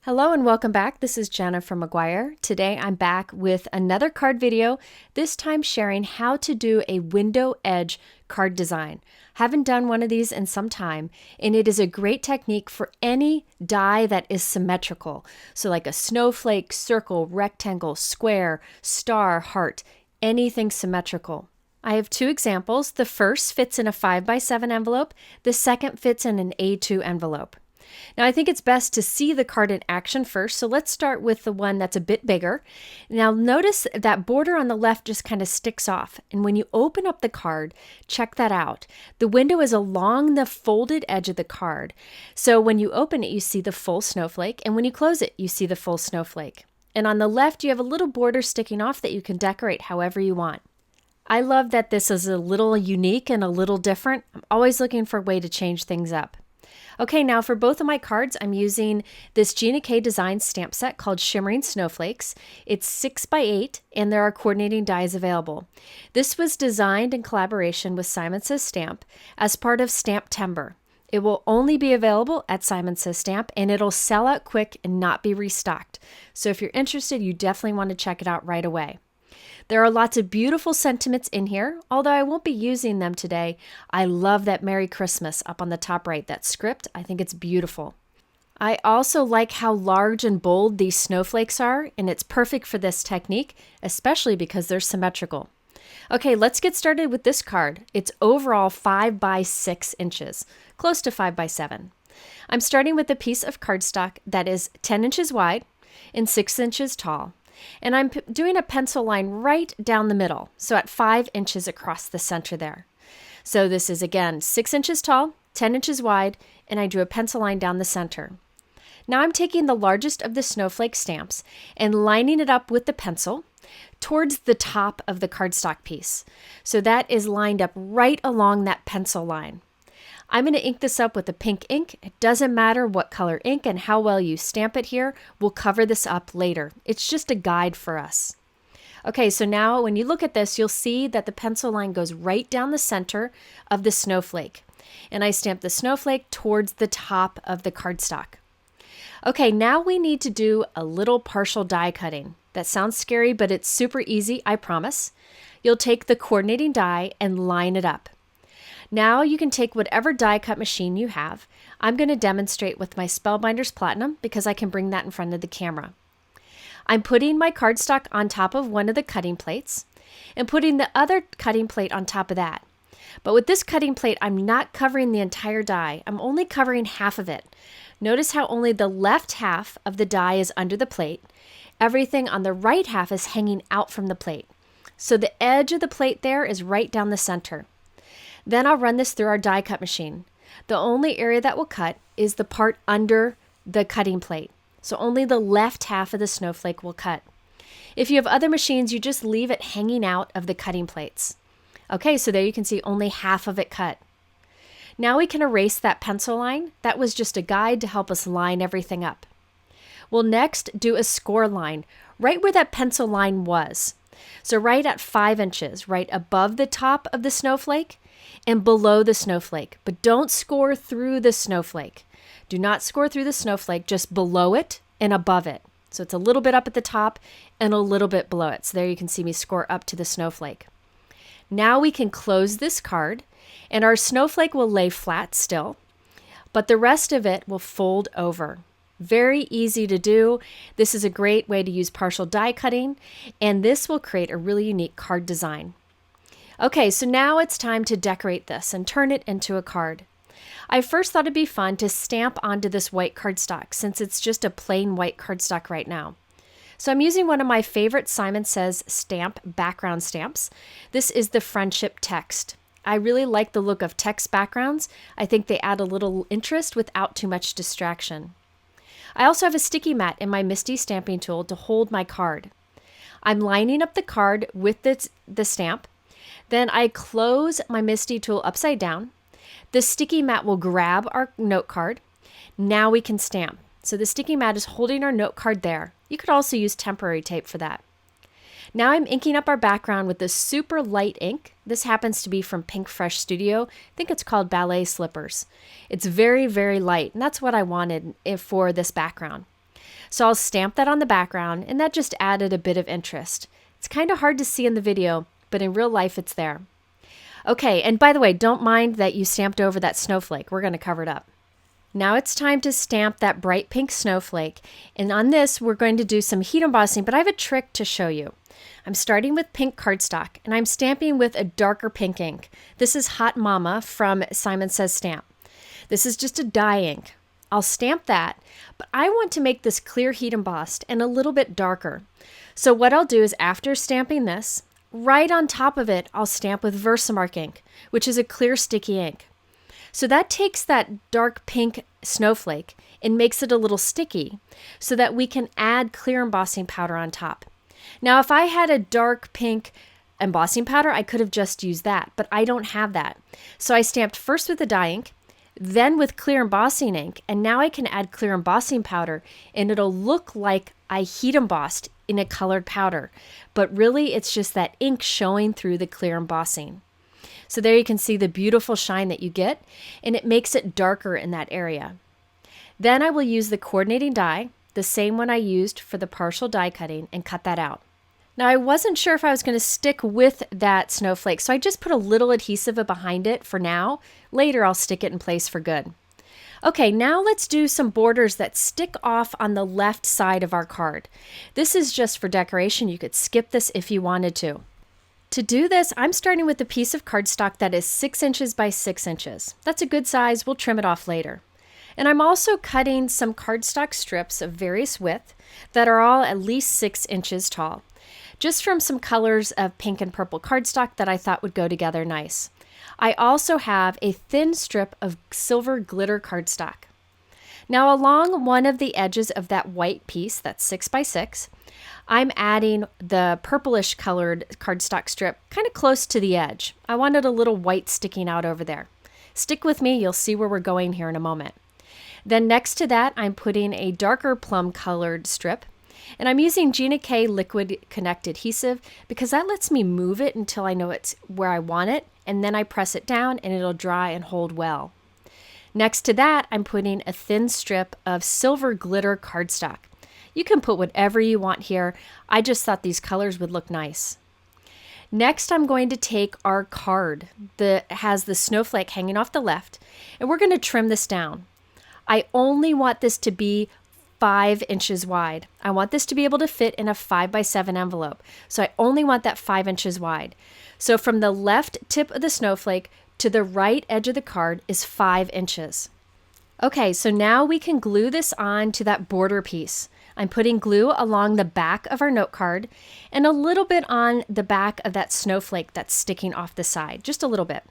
Hello and welcome back. This is Gina from McGuire. Today I'm back with another card video, this time sharing how to do a window edge card design. Haven't done one of these in some time, and it is a great technique for any die that is symmetrical. So like a snowflake, circle, rectangle, square, star, heart, anything symmetrical. I have two examples. The first fits in a 5x7 envelope. The second fits in an A2 envelope. Now I think it's best to see the card in action first, so let's start with the one that's a bit bigger. Now notice that border on the left just kind of sticks off, and when you open up the card, check that out. The window is along the folded edge of the card, so when you open it you see the full snowflake, and when you close it you see the full snowflake. And on the left you have a little border sticking off that you can decorate however you want. I love that this is a little unique and a little different. I'm always looking for a way to change things up. Okay, now for both of my cards, I'm using this Gina K design stamp set called Shimmering Snowflakes. It's 6x8 and there are coordinating dies available. This was designed in collaboration with Simon Says Stamp as part of STAMPtember. It will only be available at Simon Says Stamp and it'll sell out quick and not be restocked. So if you're interested, you definitely want to check it out right away. There are lots of beautiful sentiments in here, although I won't be using them today. I love that Merry Christmas up on the top right, that script. I think it's beautiful. I also like how large and bold these snowflakes are, and it's perfect for this technique, especially because they're symmetrical. Okay, let's get started with this card. It's overall 5x6 inches, close to 5x7. I'm starting with a piece of cardstock that is 10 inches wide and 6 inches tall. And I'm doing a pencil line right down the middle, so at 5 inches across the center there. So this is again 6 inches tall, 10 inches wide, and I drew a pencil line down the center. Now I'm taking the largest of the snowflake stamps and lining it up with the pencil towards the top of the cardstock piece. So that is lined up right along that pencil line. I'm going to ink this up with the pink ink. It doesn't matter what color ink and how well you stamp it here. We'll cover this up later. It's just a guide for us. Okay, so now when you look at this, you'll see that the pencil line goes right down the center of the snowflake. And I stamp the snowflake towards the top of the cardstock. Okay, now we need to do a little partial die cutting. That sounds scary, but it's super easy, I promise. You'll take the coordinating die and line it up. Now you can take whatever die cut machine you have. I'm going to demonstrate with my Spellbinders Platinum because I can bring that in front of the camera. I'm putting my cardstock on top of one of the cutting plates and putting the other cutting plate on top of that. But with this cutting plate, I'm not covering the entire die. I'm only covering half of it. Notice how only the left half of the die is under the plate. Everything on the right half is hanging out from the plate. So the edge of the plate there is right down the center. Then I'll run this through our die cut machine. The only area that will cut is the part under the cutting plate. So only the left half of the snowflake will cut. If you have other machines, you just leave it hanging out of the cutting plates. Okay, so there you can see only half of it cut. Now we can erase that pencil line. That was just a guide to help us line everything up. We'll next do a score line right where that pencil line was. So right at 5 inches, right above the top of the snowflake and below the snowflake, but don't score through the snowflake. Do not score through the snowflake, just below it and above it. So it's a little bit up at the top and a little bit below it. So there you can see me score up to the snowflake. Now we can close this card and our snowflake will lay flat still, but the rest of it will fold over. Very easy to do. This is a great way to use partial die cutting, and this will create a really unique card design. Okay, so now it's time to decorate this and turn it into a card. I first thought it'd be fun to stamp onto this white cardstock since it's just a plain white cardstock right now. So I'm using one of my favorite Simon Says Stamp background stamps. This is the Friendship Text. I really like the look of text backgrounds. I think they add a little interest without too much distraction. I also have a sticky mat in my MISTI stamping tool to hold my card. I'm lining up the card with the stamp. Then I close my MISTI tool upside down. The sticky mat will grab our note card. Now we can stamp. So the sticky mat is holding our note card there. You could also use temporary tape for that. Now I'm inking up our background with this super light ink. This happens to be from Pink Fresh Studio. I think it's called Ballet Slippers. It's very, very light, and that's what I wanted for this background. So I'll stamp that on the background, and that just added a bit of interest. It's kind of hard to see in the video, but in real life it's there. Okay, and by the way, don't mind that you stamped over that snowflake. We're going to cover it up. Now it's time to stamp that bright pink snowflake, and on this we're going to do some heat embossing, but I have a trick to show you. I'm starting with pink cardstock, and I'm stamping with a darker pink ink. This is Hot Mama from Simon Says Stamp. This is just a dye ink. I'll stamp that, but I want to make this clear heat embossed and a little bit darker. So what I'll do is after stamping this, right on top of it, I'll stamp with VersaMark ink, which is a clear sticky ink. So that takes that dark pink snowflake and makes it a little sticky so that we can add clear embossing powder on top. Now, if I had a dark pink embossing powder, I could have just used that, but I don't have that. So I stamped first with the dye ink, then with clear embossing ink, and now I can add clear embossing powder and it'll look like I heat embossed in a colored powder, but really it's just that ink showing through the clear embossing. So there you can see the beautiful shine that you get, and it makes it darker in that area. Then I will use the coordinating die, the same one I used for the partial die cutting, and cut that out. Now I wasn't sure if I was going to stick with that snowflake, so I just put a little adhesive behind it for now. Later I'll stick it in place for good. Okay, now let's do some borders that stick off on the left side of our card. This is just for decoration. You could skip this if you wanted to. To do this, I'm starting with a piece of cardstock that is 6 inches by 6 inches. That's a good size. We'll trim it off later. And I'm also cutting some cardstock strips of various width that are all at least 6 inches tall, just from some colors of pink and purple cardstock that I thought would go together nice. I also have a thin strip of silver glitter cardstock. Now along one of the edges of that white piece, that's 6 by 6, I'm adding the purplish colored cardstock strip kind of close to the edge. I wanted a little white sticking out over there. Stick with me, you'll see where we're going here in a moment. Then next to that, I'm putting a darker plum colored strip, and I'm using Gina K Liquid Connect Adhesive because that lets me move it until I know it's where I want it, and then I press it down and it'll dry and hold well. Next to that, I'm putting a thin strip of silver glitter cardstock. You can put whatever you want here. I just thought these colors would look nice. Next, I'm going to take our card that has the snowflake hanging off the left, and we're going to trim this down. I only want this to be 5 inches wide. I want this to be able to fit in a 5 by 7 envelope. So I only want that 5 inches wide. So from the left tip of the snowflake to the right edge of the card is 5 inches. Okay, so now we can glue this on to that border piece. I'm putting glue along the back of our note card and a little bit on the back of that snowflake that's sticking off the side, just a little bit.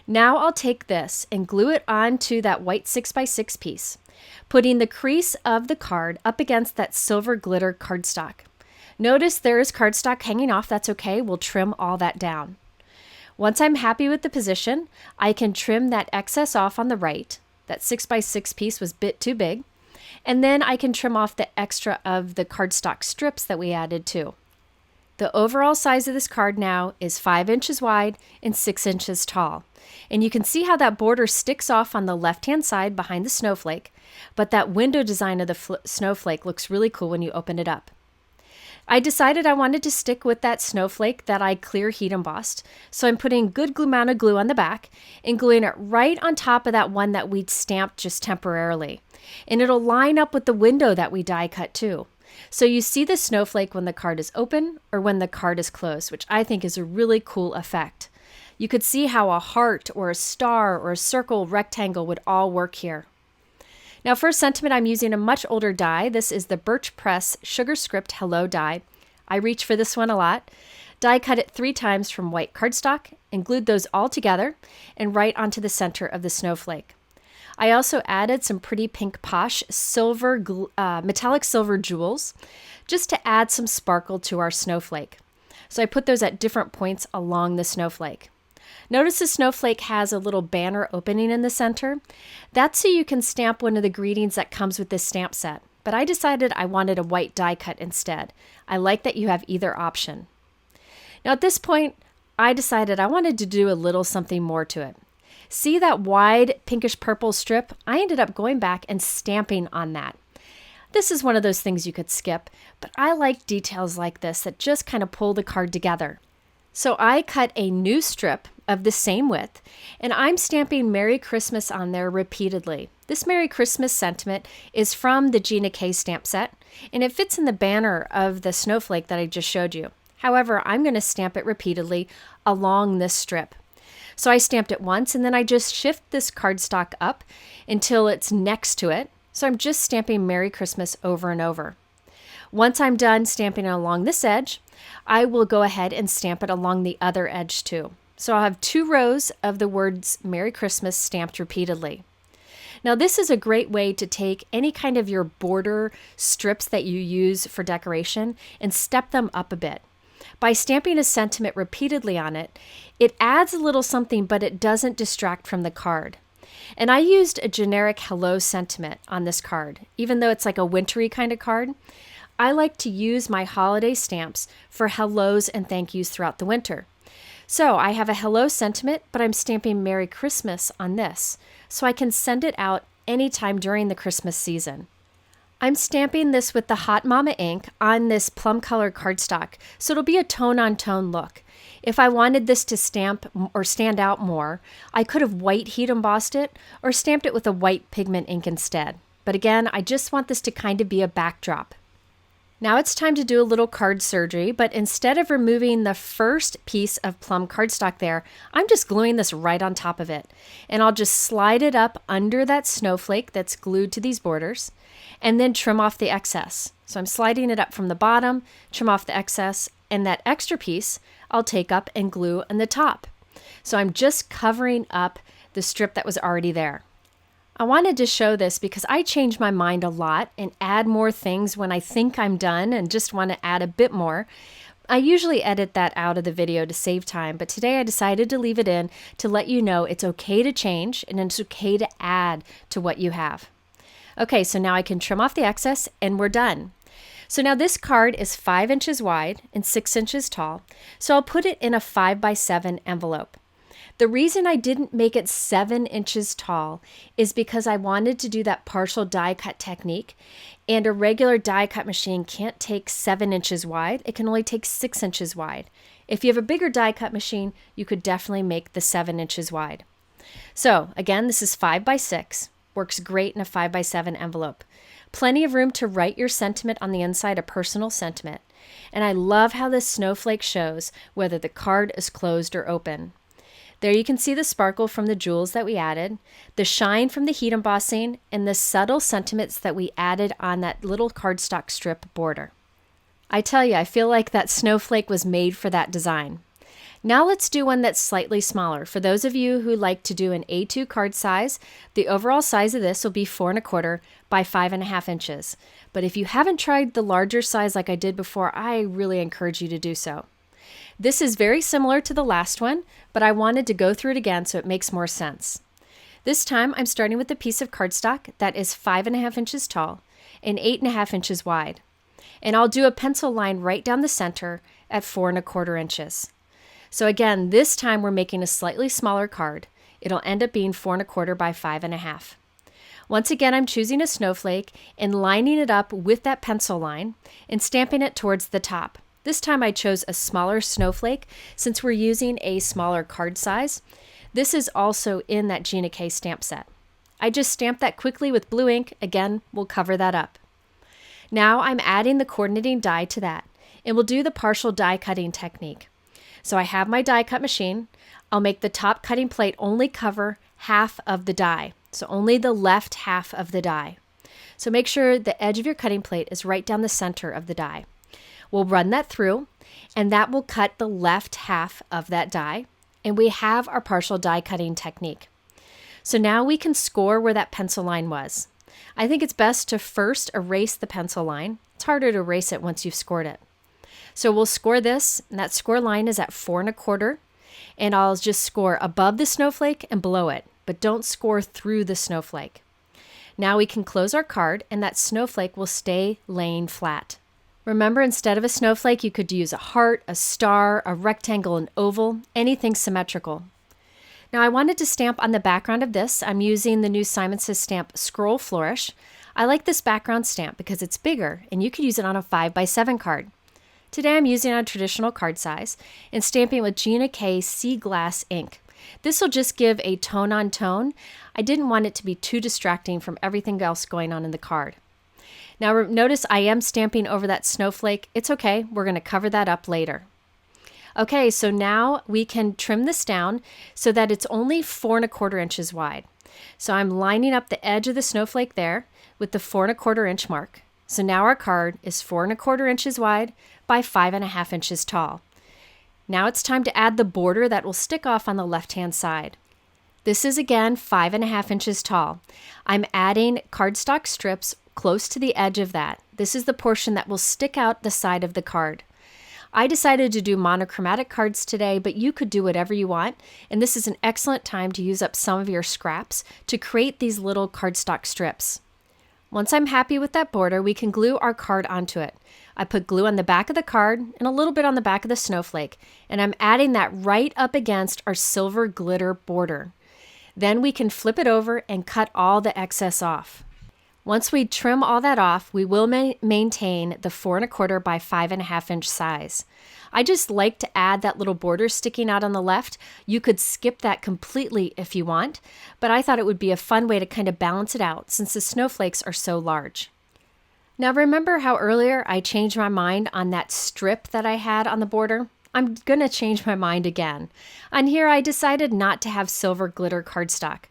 Now I'll take this and glue it onto that white 6 by 6 piece, putting the crease of the card up against that silver glitter cardstock. Notice there is cardstock hanging off. That's okay. We'll trim all that down. Once I'm happy with the position, I can trim that excess off on the right. That 6 by 6 piece was a bit too big. And then I can trim off the extra of the cardstock strips that we added too. The overall size of this card now is 5 inches wide and 6 inches tall. And you can see how that border sticks off on the left-hand side behind the snowflake, but that window design of the snowflake looks really cool when you open it up. I decided I wanted to stick with that snowflake that I clear heat embossed, so I'm putting a good amount of glue on the back and gluing it right on top of that one that we'd stamped just temporarily. And it'll line up with the window that we die cut too. So you see the snowflake when the card is open or when the card is closed, which I think is a really cool effect. You could see how a heart or a star or a circle rectangle would all work here. Now for sentiment, I'm using a much older die. This is the Birch Press Sugar Script Hello die. I reach for this one a lot. Die cut it 3 times from white cardstock and glued those all together and right onto the center of the snowflake. I also added some pretty pink Posh silver, metallic silver jewels just to add some sparkle to our snowflake. So I put those at different points along the snowflake. Notice the snowflake has a little banner opening in the center. That's so you can stamp one of the greetings that comes with this stamp set. But I decided I wanted a white die cut instead. I like that you have either option. Now at this point, I decided I wanted to do a little something more to it. See that wide pinkish purple strip? I ended up going back and stamping on that. This is one of those things you could skip, but I like details like this that just kind of pull the card together. So I cut a new strip of the same width, and I'm stamping Merry Christmas on there repeatedly. This Merry Christmas sentiment is from the Gina K stamp set, and it fits in the banner of the snowflake that I just showed you. However, I'm going to stamp it repeatedly along this strip. So I stamped it once, and then I just shift this cardstock up until it's next to it. So I'm just stamping Merry Christmas over and over. Once I'm done stamping it along this edge, I will go ahead and stamp it along the other edge too. So I'll have 2 rows of the words Merry Christmas stamped repeatedly. Now this is a great way to take any kind of your border strips that you use for decoration and step them up a bit. By stamping a sentiment repeatedly on it, it adds a little something, but it doesn't distract from the card. And I used a generic hello sentiment on this card. Even though it's like a wintry kind of card, I like to use my holiday stamps for hellos and thank yous throughout the winter. So I have a hello sentiment, but I'm stamping Merry Christmas on this, so I can send it out anytime during the Christmas season. I'm stamping this with the Hot Mama ink on this plum color cardstock, so it'll be a tone-on-tone look. If I wanted this to stamp or stand out more, I could have white heat embossed it or stamped it with a white pigment ink instead. But again, I just want this to kind of be a backdrop. Now it's time to do a little card surgery, but instead of removing the first piece of plum cardstock there, I'm just gluing this right on top of it. And I'll just slide it up under that snowflake that's glued to these borders, and then trim off the excess. So I'm sliding it up from the bottom, trim off the excess, and that extra piece I'll take up and glue on the top. So I'm just covering up the strip that was already there. I wanted to show this because I change my mind a lot and add more things when I think I'm done and just want to add a bit more. I usually edit that out of the video to save time, but today I decided to leave it in to let you know it's okay to change and it's okay to add to what you have. Okay, so now I can trim off the excess and we're done. So now this card is 5 inches wide and 6 inches tall, so I'll put it in a 5x7 envelope. The reason I didn't make it 7 inches tall is because I wanted to do that partial die cut technique, and a regular die cut machine can't take 7 inches wide. It can only take 6 inches wide. If you have a bigger die cut machine, you could definitely make the 7 inches wide. So again, this is 5x6. Works great in a 5x7 envelope. Plenty of room to write your sentiment on the inside, a personal sentiment. And I love how this snowflake shows whether the card is closed or open. There you can see the sparkle from the jewels that we added, the shine from the heat embossing, and the subtle sentiments that we added on that little cardstock strip border. I tell you, I feel like that snowflake was made for that design. Now let's do one that's slightly smaller. For those of you who like to do an A2 card size, the overall size of this will be 4 1/4 by 5.5 inches. But if you haven't tried the larger size like I did before, I really encourage you to do so. This is very similar to the last one, but I wanted to go through it again so it makes more sense. This time I'm starting with a piece of cardstock that is 5.5 inches tall and 8.5 inches wide. And I'll do a pencil line right down the center at 4 1/4 inches. So again, this time we're making a slightly smaller card. It'll end up being 4 1/4 by 5.5. Once again, I'm choosing a snowflake and lining it up with that pencil line and stamping it towards the top. This time I chose a smaller snowflake since we're using a smaller card size. This is also in that Gina K stamp set. I just stamped that quickly with blue ink. Again, we'll cover that up. Now I'm adding the coordinating die to that, and we'll do the partial die cutting technique. So I have my die cut machine. I'll make the top cutting plate only cover half of the die, so only the left half of the die. So make sure the edge of your cutting plate is right down the center of the die. We'll run that through, and that will cut the left half of that die, and we have our partial die cutting technique. So now we can score where that pencil line was. I think it's best to first erase the pencil line. It's harder to erase it once you've scored it. So we'll score this, and that score line is at 4 1/4, and I'll just score above the snowflake and below it, but don't score through the snowflake. Now we can close our card, and that snowflake will stay laying flat. Remember, instead of a snowflake, you could use a heart, a star, a rectangle, an oval, anything symmetrical. Now I wanted to stamp on the background of this. I'm using the new Simon Says Stamp Scroll Flourish. I like this background stamp because it's bigger and you could use it on a 5x7 card. Today I'm using it on traditional card size and stamping with Gina K Sea Glass ink. This will just give a tone on tone. I didn't want it to be too distracting from everything else going on in the card. Now notice I am stamping over that snowflake. It's okay, we're going to cover that up later. Okay, so now we can trim this down so that it's only 4 1/4 inches wide. So I'm lining up the edge of the snowflake there with the 4 1/4 inch mark. So now our card is 4 1/4 inches wide by 5.5 inches tall. Now it's time to add the border that will stick off on the left-hand side. This is again 5.5 inches tall. I'm adding cardstock strips close to the edge of that. This is the portion that will stick out the side of the card. I decided to do monochromatic cards today, but you could do whatever you want, and this is an excellent time to use up some of your scraps to create these little cardstock strips. Once I'm happy with that border, we can glue our card onto it. I put glue on the back of the card and a little bit on the back of the snowflake, and I'm adding that right up against our silver glitter border. Then we can flip it over and cut all the excess off. Once we trim all that off, we will maintain the 4 1/4 by 5.5 inch size. I just like to add that little border sticking out on the left. You could skip that completely if you want, but I thought it would be a fun way to kind of balance it out since the snowflakes are so large. Now remember how earlier I changed my mind on that strip that I had on the border? I'm gonna change my mind again. On here I decided not to have silver glitter cardstock.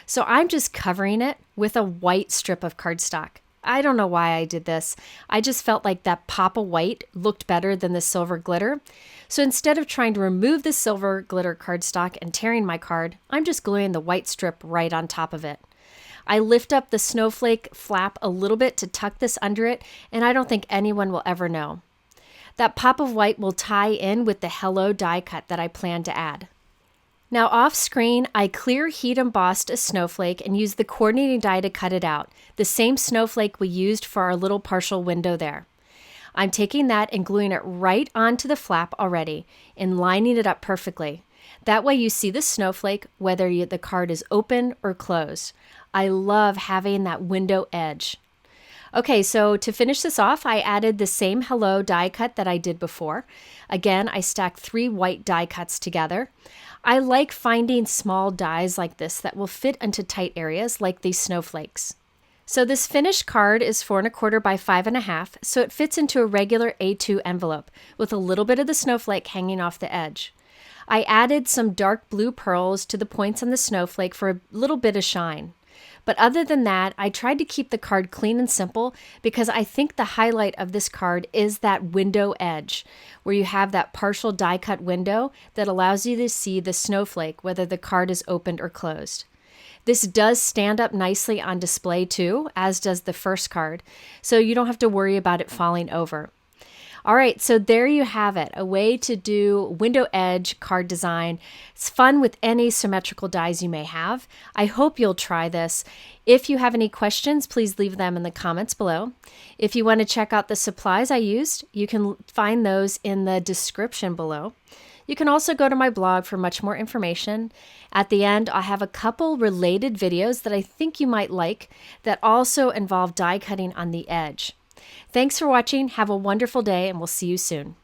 So I'm just covering it with a white strip of cardstock. I don't know why I did this. I just felt like that pop of white looked better than the silver glitter. So instead of trying to remove the silver glitter cardstock and tearing my card, I'm just gluing the white strip right on top of it. I lift up the snowflake flap a little bit to tuck this under it, and I don't think anyone will ever know. That pop of white will tie in with the Hello die cut that I plan to add. Now off screen, I clear heat embossed a snowflake and used the coordinating die to cut it out, the same snowflake we used for our little partial window there. I'm taking that and gluing it right onto the flap already and lining it up perfectly. That way you see the snowflake whether the card is open or closed. I love having that window edge. Okay, so to finish this off, I added the same Hello die cut that I did before. Again, I stacked 3 white die cuts together. I like finding small dies like this that will fit into tight areas like these snowflakes. So this finished card is 4 1/4 by 5.5, so it fits into a regular A2 envelope with a little bit of the snowflake hanging off the edge. I added some dark blue pearls to the points on the snowflake for a little bit of shine. But other than that, I tried to keep the card clean and simple because I think the highlight of this card is that window edge, where you have that partial die cut window that allows you to see the snowflake, whether the card is opened or closed. This does stand up nicely on display too, as does the first card, so you don't have to worry about it falling over. All right, so there you have it, a way to do window edge card design. It's fun with any symmetrical dies you may have. I hope you'll try this. If you have any questions, please leave them in the comments below. If you want to check out the supplies I used, you can find those in the description below. You can also go to my blog for much more information. At the end, I'll have a couple related videos that I think you might like that also involve die cutting on the edge. Thanks for watching. Have a wonderful day, and we'll see you soon.